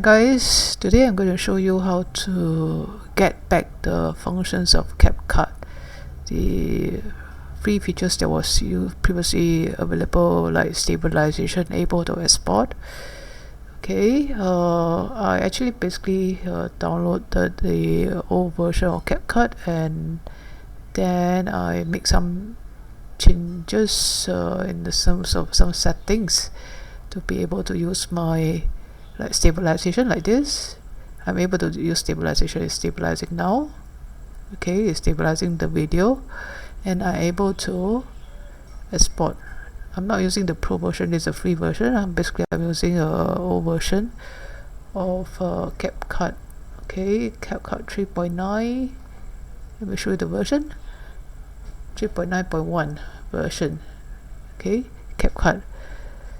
Guys, today I'm going to show you how to get back the functions of CapCut, the free features that was previously available, like stabilization, able to export. Okay, I actually basically downloaded the old version of CapCut, and then I make some changes in the some settings to be able to use my stabilization like this. I'm able to use stabilization. It's stabilizing now. Okay, it's stabilizing the video, and I'm able to export. I'm not using the pro version. It's a free version. I'm using a old version of CapCut. Okay, CapCut 3.9. Let me show you the version. 3.9.1 version. Okay, CapCut.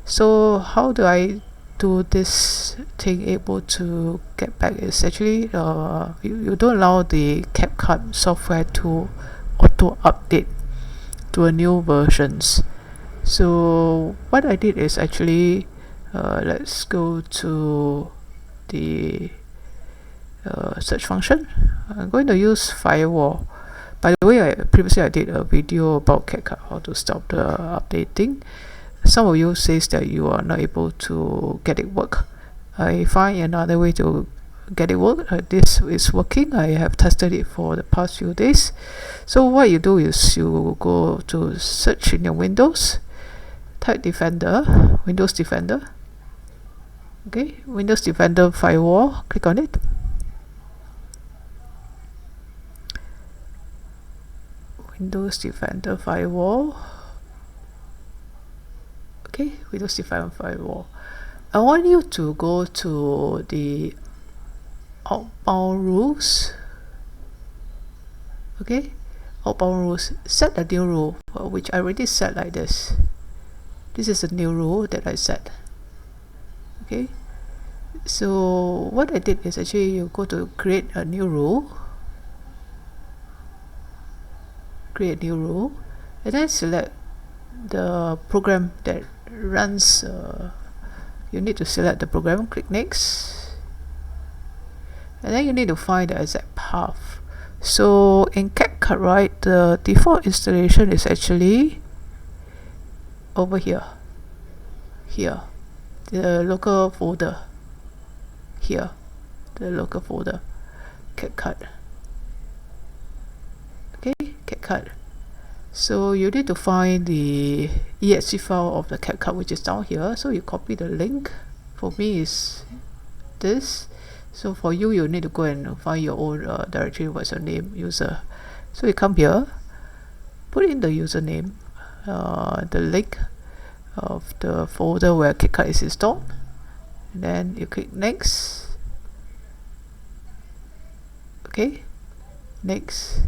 So how do I do this thing able to get back? Is actually you don't allow the CapCut software to auto update to a new versions. So what I did is actually let's go to the search function. I'm going to use firewall. By the way, previously I did a video about CapCut, how to stop the updating. Some of you says that you are not able to get it work. I find another way to get it work. This is working. I have tested it for the past few days. So what you do is you go to search in your Windows, type Defender, Windows Defender. Okay, Windows Defender firewall, click on it. Windows Defender firewall. Okay, Windows Defender firewall. I want you to go to the outbound rules. Okay, outbound rules. Set a new rule, which I already set like this. This is a new rule that I set. Okay, so what I did is actually you go to create a new rule. Create a new rule, and then select the program that runs. You need to select the program, click next, and then you need to find the exact path. So in CapCut, right, the default installation is actually over here, the local folder, here, the local folder, CapCut. Okay, CapCut. So you need to find the exe file of the CapCut, which is down here. So you copy the link. For me is this. So for you, you need to go and find your own directory. What's your name, user? So you come here, put in the username, the link of the folder where CapCut is installed, and then you click next. Okay, next.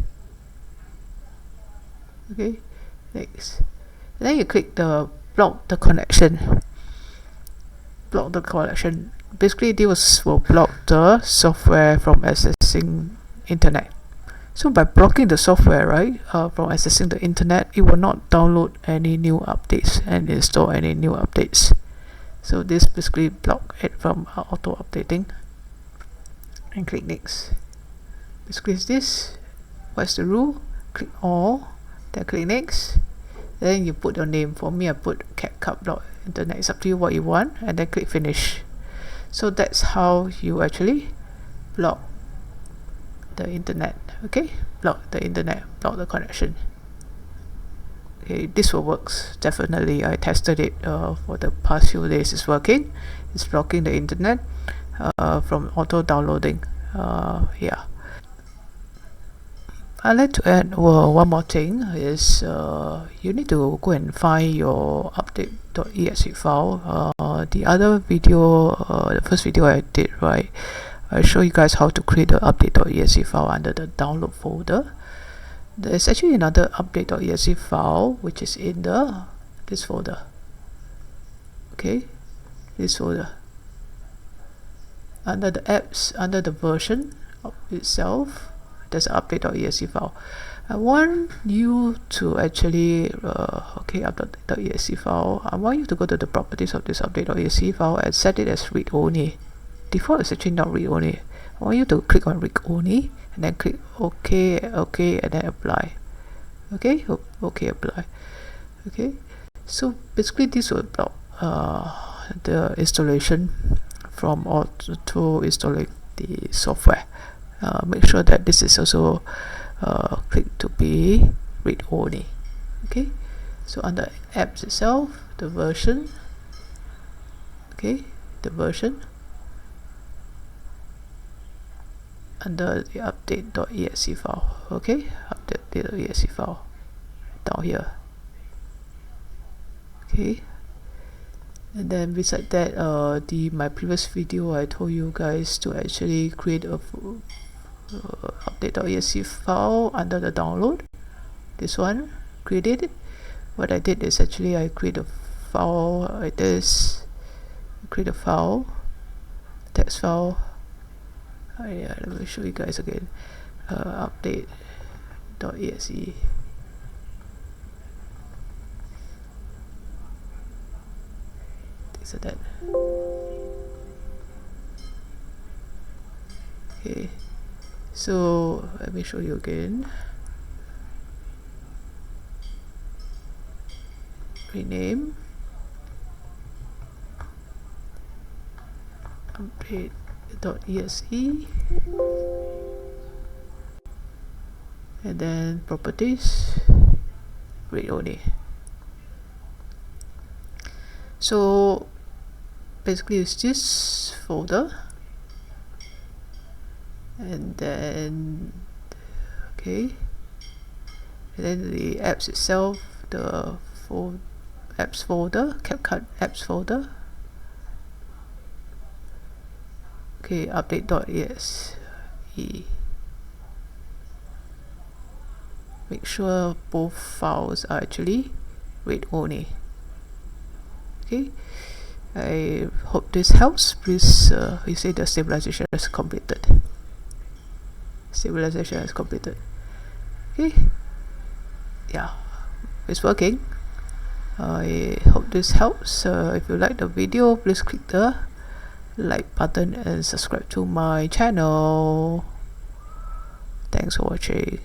Okay, next. And then you click the block the connection. Block the connection. Basically, this will block the software from accessing internet. So by blocking the software, right, from accessing the internet, it will not download any new updates and install any new updates. So this basically block it from auto updating. And click next. Basically, is this. What's the rule? Click all. Then click next. Then you put your name. For me, I put CapCut.internet. It's up to you what you want, and then click finish. So that's how you actually block the internet. Okay, block the internet, block the connection. Okay, this will works definitely. I tested it for the past few days. It's working. It's blocking the internet from auto downloading. Yeah. I'd like to add one more thing is you need to go and find your update.exe file. The other video, the first video I did, right, I show you guys how to create the update.exe file under the download folder. There's actually another update.exe file which is in this folder. Okay, this folder. Under the apps, under the version of itself, there's an update.exe file. I want you to actually okay, update.exe file. I want you to go to the properties of this update.exe file and set it as read only. default is actually not read only. I want you to click on read only and then click OK, OK, and then apply. Okay, OK, apply. Okay, so basically this will block the installation from auto installing the software. Make sure that this is also clicked to be read only. Okay, so under apps itself, the version, okay, the version, under the update.exe file, okay, update.exe file down here. Okay, and then beside that, my previous video, I told you guys to actually create a update.exe file under the download. This one, created it. What I did is actually I create a file like this. Create a file, text file. Yeah, let me show you guys again. Update.exe. Things like that. Okay, so let me show you again. Rename, update.exe, and then properties, read only. So basically it's this folder, and then okay, and then the apps itself, the apps folder, CapCut apps folder. Okay, update.exe. Make sure both files are actually read only. Okay, I hope this helps. Please, you say the stabilization is completed. Stabilization is completed. Okay, yeah, it's working. I hope this helps. If you like the video, please click the like button and subscribe to my channel. Thanks for watching.